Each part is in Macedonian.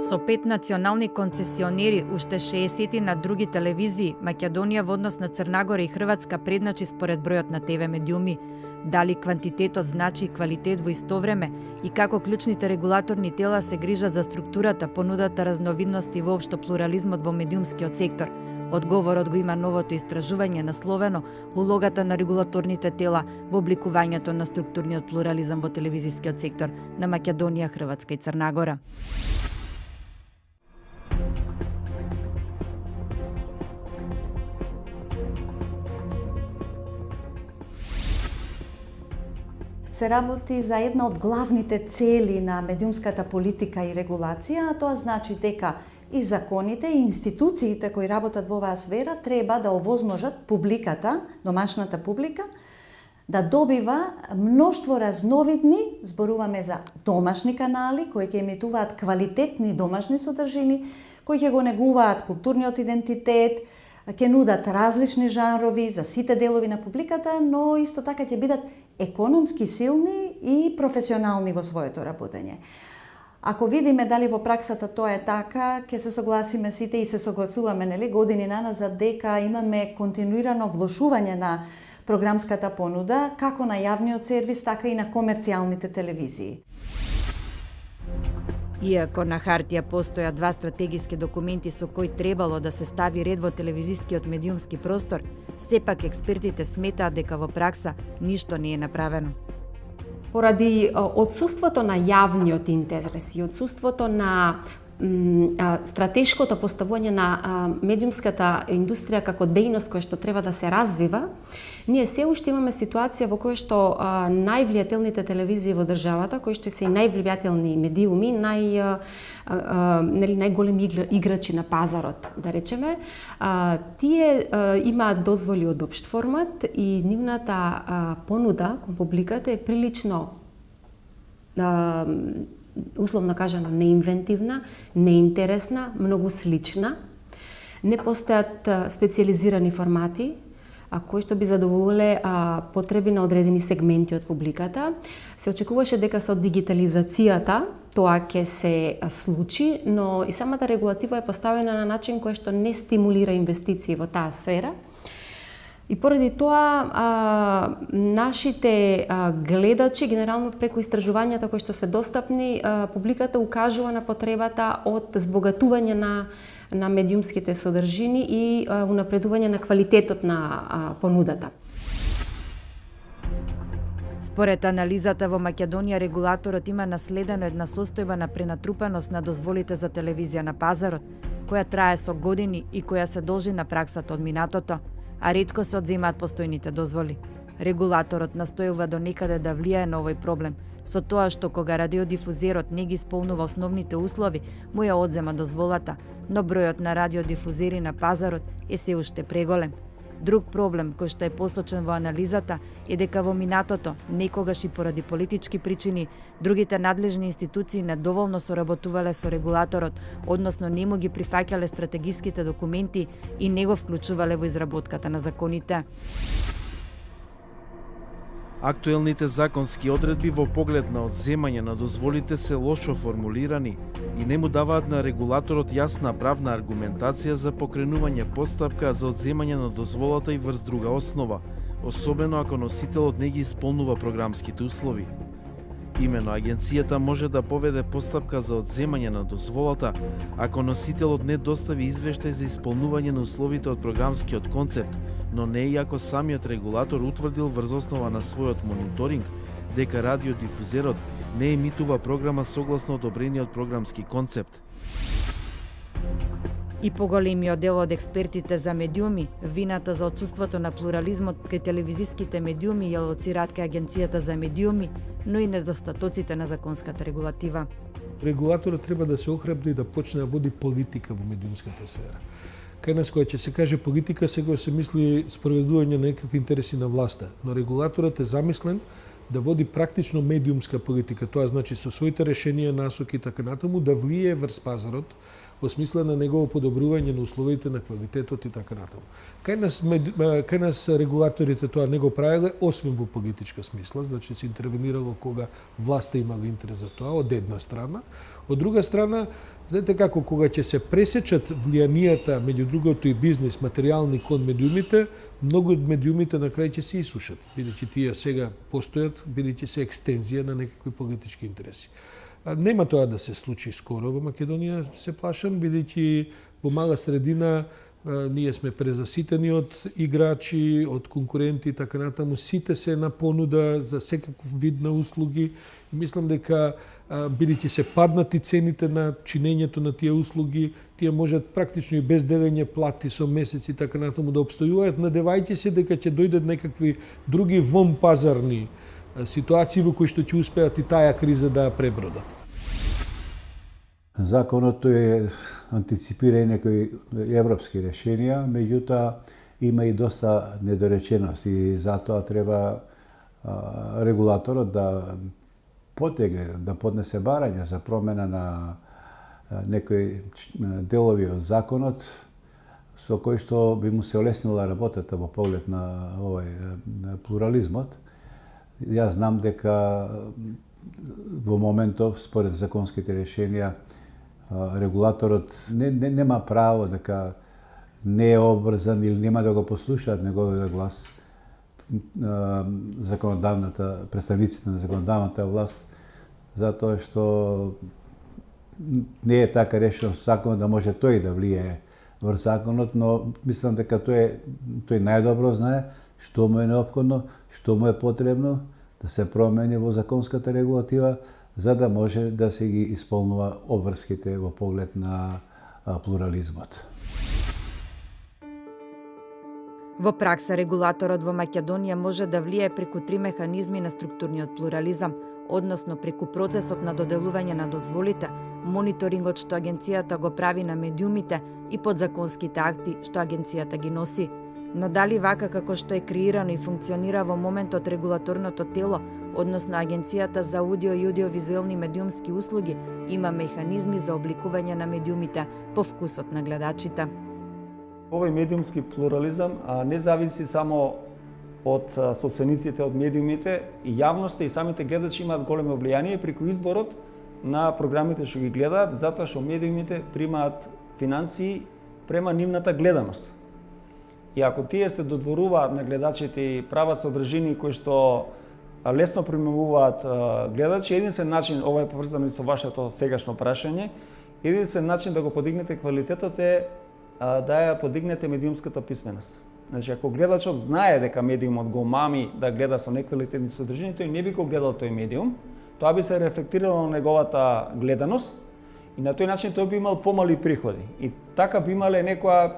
Со 5 национални концесионери, уште 60 на други телевизии, Македонија во однос на Црнагора и Хрватска предначи според бројот на ТВ медиуми. Дали квантитетот значи квалитет во исто време и како клучните регулаторни тела се грижат за структурата, понудата, разновидности и воопшто плурализмот во медиумскиот сектор? Одговорот го има новото истражување насловено улогата на регулаторните тела во обликувањето на структурниот плурализам во телевизискиот сектор на Македонија, Хрватска и Црнагора. Се работи за една од главните цели на медиумската политика и регулација, а тоа значи дека и законите и институциите кои работат во оваа сфера треба да овозможат публиката, домашната публика, да добива мноштво разновидни, зборуваме за домашни канали кои ќе емитуваат квалитетни домашни содржини, кои ќе го негуваат културниот идентитет, ќе нудат различни жанрови за сите делови на публиката, но исто така ќе бидат економски силни и професионални во своето работење. Ако видиме дали во праксата тоа е така, ќе се согласиме сите и се согласуваме години наназад дека имаме континуирано влошување на програмската понуда, како на јавниот сервис, така и на комерцијалните телевизии. Иако на хартија постоја два стратегиски документи со кои требало да се стави ред во телевизискиот медиумски простор, сепак експертите сметаат дека во пракса ништо не е направено. Поради отсуството на јавниот интерес и отсуството на стратешкото поставување на медиумската индустрија како дејност која што треба да се развива, ние се уште имаме ситуација во која што највлијателните телевизии во државата, кои што се и највлијателни медиуми, најголеми играчи на пазарот, да речеме, тие имаат дозволи од општ формат и нивната понуда кон публиката е прилично условно кажано неинвентивна, неинтересна, многу слична. Не постојат специализирани формати кои што би задоволиле потреби на одредени сегменти од публиката. Се очекуваше дека со дигитализацијата тоа ќе се случи, но и самата регулатива е поставена на начин кој што не стимулира инвестиции во таа сфера. И поради тоа нашите гледачи, генерално преку истражувањата кои што се достапни, публиката укажува на потребата од збогатување на медиумските содржини и унапредување на квалитетот на понудата. Според анализата во Македонија, регулаторот има наследено една состојба на пренатрупаност на дозволите за телевизија на пазарот, која трае со години и која се должи на праксата од минатото, а ретко се одземаат постојните дозволи. Регулаторот настојува до некаде да влијае на овој проблем, со тоа што кога радиодифузерот не ги исполнува основните услови, му ја одзема дозволата, но бројот на радиодифузери на пазарот е се уште преголем. Друг проблем кој што е посочен во анализата е дека во минатото, некогаш и поради политички причини, другите надлежни институции недоволно соработувале со регулаторот, односно не му ги прифаќале стратегиските документи и не го вклучувале во изработката на законите. Актуелните законски одредби во поглед на одземање на дозволите се лошо формулирани и не му даваат на регулаторот јасна правна аргументација за покренување постапка за одземање на дозволата и врз друга основа, особено ако носителот не ги исполнува програмските услови. Имено агенцијата може да поведе постапка за одземање на дозволата ако носителот не достави извештај за исполнување на условите од програмскиот концепт, но не и ако самиот регулатор утврдил врз основа на својот мониторинг дека радиодифузерот не емитува програма согласно одобрениот програмски концепт. И поголемиот дел од експертите за медиуми, вината за отсуството на плурализмот кај телевизиските медиуми ја лоцираат кај Агенцијата за медиуми, но и недостатоците на законската регулатива. Регулаторот треба да се охрабри и да почне да води политика во медиумската сфера. Кај нас кога ќе се каже политика, сега се мисли спроведување на некакви интереси на власта, но регулаторот е замислен да води практично медиумска политика, тоа значи со своите решенија, насоки и така натаму да влие врз пазарот, во смисла на негово подобрување на условите, на квалитетот и така натаму. Кај нас регулаторите тоа не го правеле, освен во политичка смисла, значи се интервенирало кога власта имала интерес за тоа, од една страна. Од друга страна, знаете како, кога ќе се пресечат влијанијата, меѓу другото и бизнес, материјални кон медиумите, многу од медиумите на крај ќе се исушат, бидејќи тие сега постојат, бидејќи се екстензија на некакви политички интереси. Нема тоа да се случи скоро во Македонија, се плашам, бидејќи во мала средина ние сме презаситени од играчи, од конкуренти и така натаму. Сите се на понуда за секаков вид на услуги. И мислам дека бидејќи се паднати цените на чинењето на тие услуги, тие можат практично и без делење плати со месеци и така натаму да обстојуваат, надевајќи се дека ќе дојдат некакви други вонпазарни ситуации во кои што ќе успеат и таа криза да ја пребродат. Законот е антиципира и некои европски решенија, меѓутоа има и доста недоречености и затоа треба регулаторот да потегне, да поднесе барање за промена на некои делови од законот со кои што би му се олеснила работата во поглед на на плурализмот. Јас знам дека во моментов, според законските решенија, регулаторот нема право дека не е обврзан или нема да го послушаат неговиот глас представниците на законодавната власт, затоа што не е така решено законот да може тој да влијае врз законот, но мислам дека тој најдобро знае што му е неопходно, што му е потребно да се промени во законската регулатива, за да може да се ги исполнува обврските во поглед на плурализмот. Во пракса, регулаторот во Македонија може да влијае преку 3 механизми на структурниот плурализам, односно преку процесот на доделување на дозволите, мониторингот што агенцијата го прави на медиумите и подзаконските акти што агенцијата ги носи. Но дали вака како што е креирано и функционира во моментот регулаторното тело, односно Агенцијата за аудио и аудиовизуелни медиумски услуги, има механизми за обликување на медиумите по вкусот на гледачите. Овој медиумски плурализам не зависи само од собствениците од медиумите, и јавноста и самите гледачи имаат големо влијание преку изборот на програмите што ги гледаат, затоа што медиумите примаат финансии према нивната гледаност. И ако тие се додворуваат на гледачите и прават содржини кои што лесно примамуваат гледачи, единствен начин, ова е поврзано и со вашето сегашно прашање, единствен начин да го подигнете квалитетот е да ја подигнете медиумската писменост. Значи, ако гледачот знае дека медиумот го мами да гледа со неквалитетни содржини, тој не би го гледал тој медиум, тоа би се рефлектирало на неговата гледаност и на тој начин тој би имал помали приходи. И така би имале некоја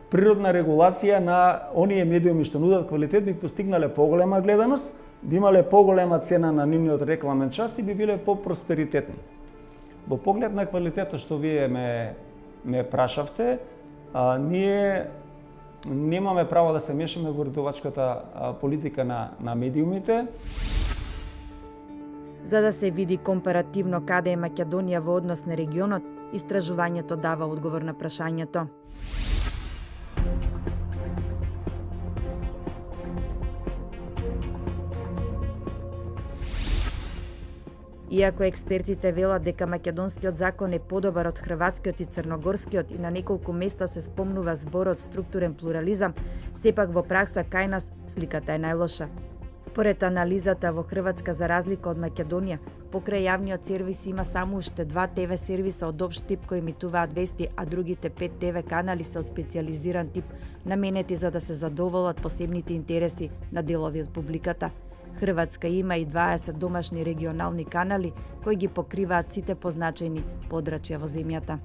природна регулација на оние медиуми што нудат квалитет, би постигнале поголема гледаност, би имале поголема цена на нивниот рекламен час и би биле по-просперитетни. Во поглед на квалитетот што вие ме прашавте, ние немаме право да се мешаме во уредувачката политика на медиумите. За да се види компаративно каде е Македонија во однос на регионот, истражувањето дава одговор на прашањето. Иако експертите велат дека македонскиот закон е подобар од хрватскиот и црногорскиот и на неколку места се спомнува зборот структурен плурализам, сепак во пракса кај нас сликата е најлоша. Според анализата во Хрватска, за разлика од Македонија, покрај јавниот сервис има само уште 2 ТВ сервиса од општ тип кои емитуваат вести, а другите 5 ТВ канали се од специјализиран тип, наменети за да се задоволат посебните интереси на делови од публиката. Хрватска има и 20 домашни регионални канали кои ги покриваат сите позначајни подрачја во земјата.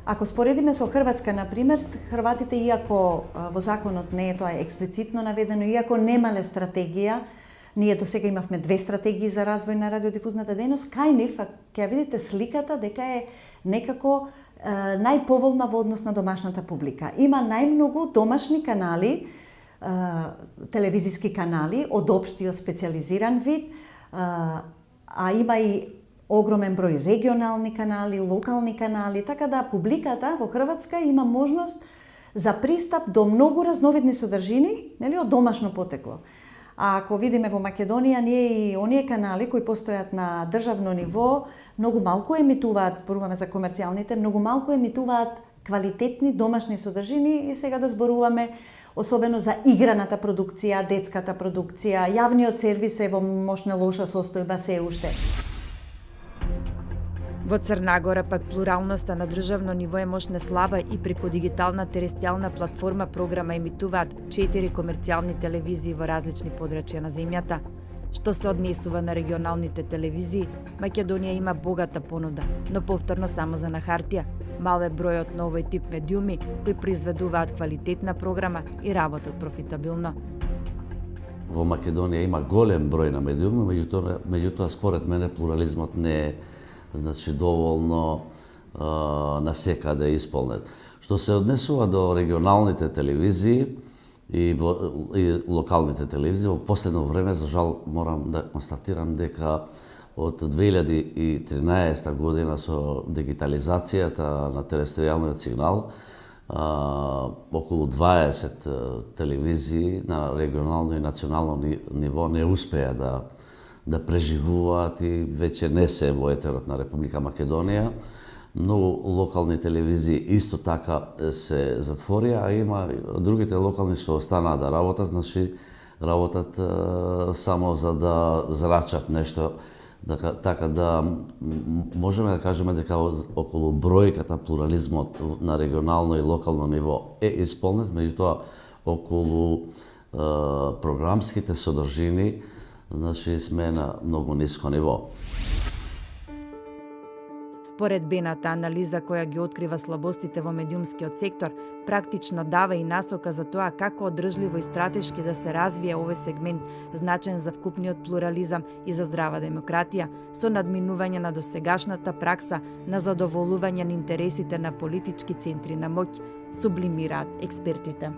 Ако споредиме со Хрватска, например, хрватите, иако во законот не е тоа експлицитно наведено, иако немале стратегија, ние до сега имавме 2 стратегии за развој на радиодифузната дејност, кај нив ќе видите сликата дека е некако најповолна во однос на домашната публика. Има најмногу домашни канали, телевизиски канали од општи и од специјализиран вид, а има и огромен број регионални канали, локални канали, така да публиката во Хрватска има можност за пристап до многу разновидни содржини, нели, од домашно потекло. А ако видиме во Македонија, ние и оние канали кои постојат на државно ниво, многу малку емитуваат, зборуваме за комерцијалните, многу малку емитуваат квалитетни домашни содржини и сега да зборуваме особено за играната продукција, детската продукција, јавниот сервис е во мошна лоша состојба се уште. Во Црна Гора пак плуралноста на државно ниво е мошна слаба и преку дигитална терестијална платформа програма емитуваат 4 комерцијални телевизии во различни подрачја на земјата. Што се однесува на регионалните телевизии, Македонија има богата понуда, но повторно само за на хартија. Мал е бројот на овој тип медиуми кои произведуваат квалитетна програма и работат профитабилно. Во Македонија има голем број на медиуми, меѓутоа според мене плурализмот не е доволно насекаде исполнет. Што се однесува до регионалните телевизии и локалните телевизии, во последно време, за жал, морам да констатирам дека од 2013 година со дигитализацијата на терестријалниот сигнал, околу 20 телевизии на регионално и национално ниво не успеа да преживуваат и веќе не се во етерот на Република Македонија. Многу локални телевизии исто така се затворија, а има другите локални што останаа да работат, значи работат само за да зрачат нешто. Така да можеме да кажеме дека околу бројката плурализмот на регионално и локално ниво е исполнет, меѓутоа околу програмските содржини, значи сме на многу ниско ниво. Според бената анализа која ги открива слабостите во медиумскиот сектор, практично дава и насока за тоа како одржливо и стратешки да се развие овој сегмент, значен за вкупниот плурализам и за здрава демократија, со надминување на досегашната пракса на задоволување на интересите на политички центри на моќ, сублимираат експертите.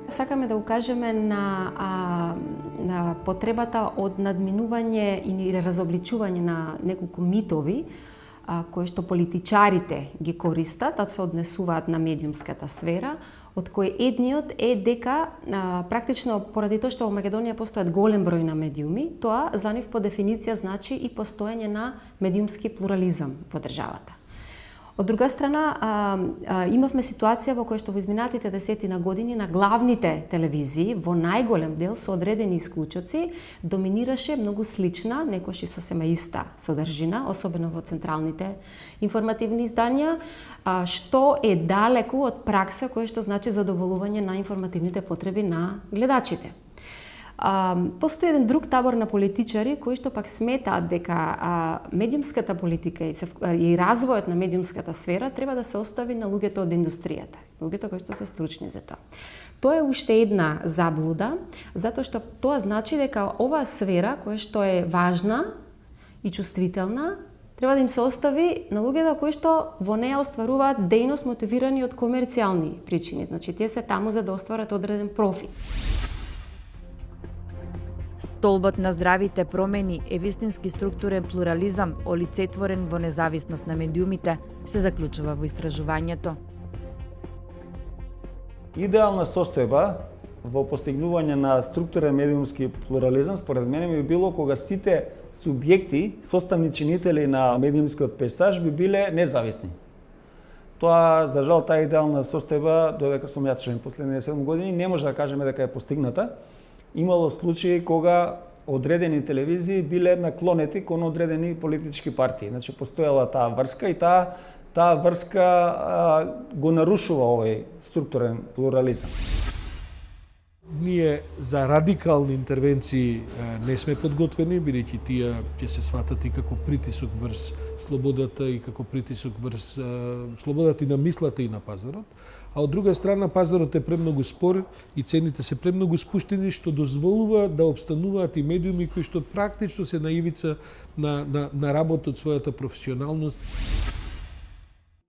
Сакаме да укажеме на потребата од надминување или разобличување на неколку митови кои што политичарите ги користат, а се однесуваат на медиумската сфера, од кои едниот е дека практично поради тоа што во Македонија постојат голем број на медиуми, тоа за нив по дефиниција значи и постоење на медиумски плурализам во државата. Од друга страна, имавме ситуација во која што во изминатите 10 години на главните телевизии, во најголем дел со одредени исклучоци, доминираше многу слична, некојаш и сосема иста содржина, особено во централните информативни изданија, што е далеку од пракса која што значи задоволување на информативните потреби на гледачите. Постои еден друг табор на политичари кои што пак сметаат дека медиумската политика и развојот на медиумската сфера треба да се остави на луѓето од индустријата, луѓето кои што се стручни за тоа. Тоа е уште една заблуда, затоа што тоа значи дека оваа сфера која што е важна и чувствителна треба да им се остави на луѓето кои што во неа остваруваат дејност мотивирани од комерцијални причини, значи тие се таму за да остварат одреден профит. Столбот на здравите промени е вистински структурен плурализам, олицетворен во независност на медиумите, се заклучува во истражувањето. Идеална состојба во постигнување на структурен медиумски плурализам, според мене, би било кога сите субјекти, составни чинители на медиумскиот пейзаж би биле независни. Тоа, за жал, таа идеална состојба, додека сум ја член последните 7 години, не може да кажеме дека е постигната. Имало случаи кога одредени телевизии биле наклонети кон одредени политички партии. Значи, постоела таа врска и таа врска го нарушува овој структурен плурализам. Ние за радикални интервенции не сме подготвени, бидејќи тие ќе се сватат и како притисок врз слободата и како притисок врз слободата и на мислата и на пазарот. А од друга страна, пазарот е премногу спор и цените се премногу спуштени, што дозволува да обстануваат и медиуми кои што практично се на ивица на работа од својата професионалност.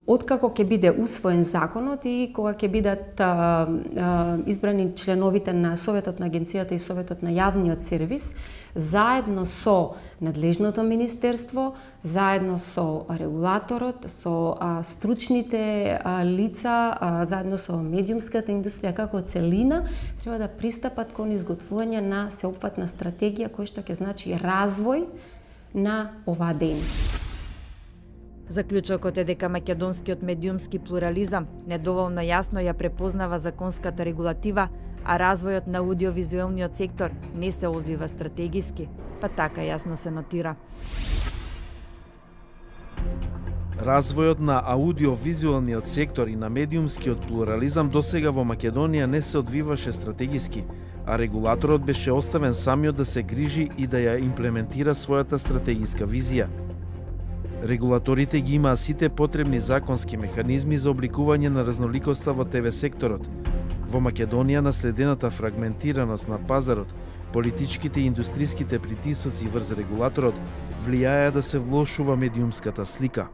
Откако ќе биде усвоен законот и кога ќе бидат избрани членовите на Советот на Агенцијата и Советот на Јавниот сервис, заедно со надлежното министерство, заедно со регулаторот, со стручните лица, заедно со медиумската индустрија како целина, треба да пристапат кон изготвување на сеопфатна стратегија која што ќе значи развој на оваа дејност. Заклучокот е дека македонскиот медиумски плурализам недоволно јасно ја препознава законската регулатива, а развојот на аудиовизуелниот сектор не се одвива стратегиски, па така јасно се нотира. Развојот на аудиовизуелниот сектор и на медиумскиот плурализам досега во Македонија не се одвиваше стратегиски, а регулаторот беше оставен самиот да се грижи и да ја имплементира својата стратегиска визија. Регулаторите ги имаа сите потребни законски механизми за обликување на разноликоста во ТВ секторот. Во Македонија наследената фрагментираност на пазарот, политичките и индустриските притисоци врз регулаторот влијаја да се влошува медиумската слика.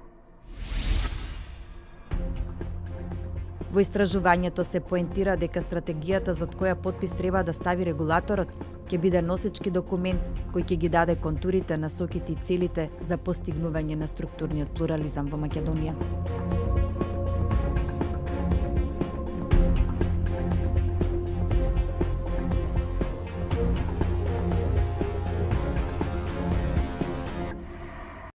Во истражувањето се поентира дека стратегијата за која подпис треба да стави регулаторот ќе биде носечки документ кој ќе ги даде контурите, насоките и целите за постигнување на структурниот плурализам во Македонија.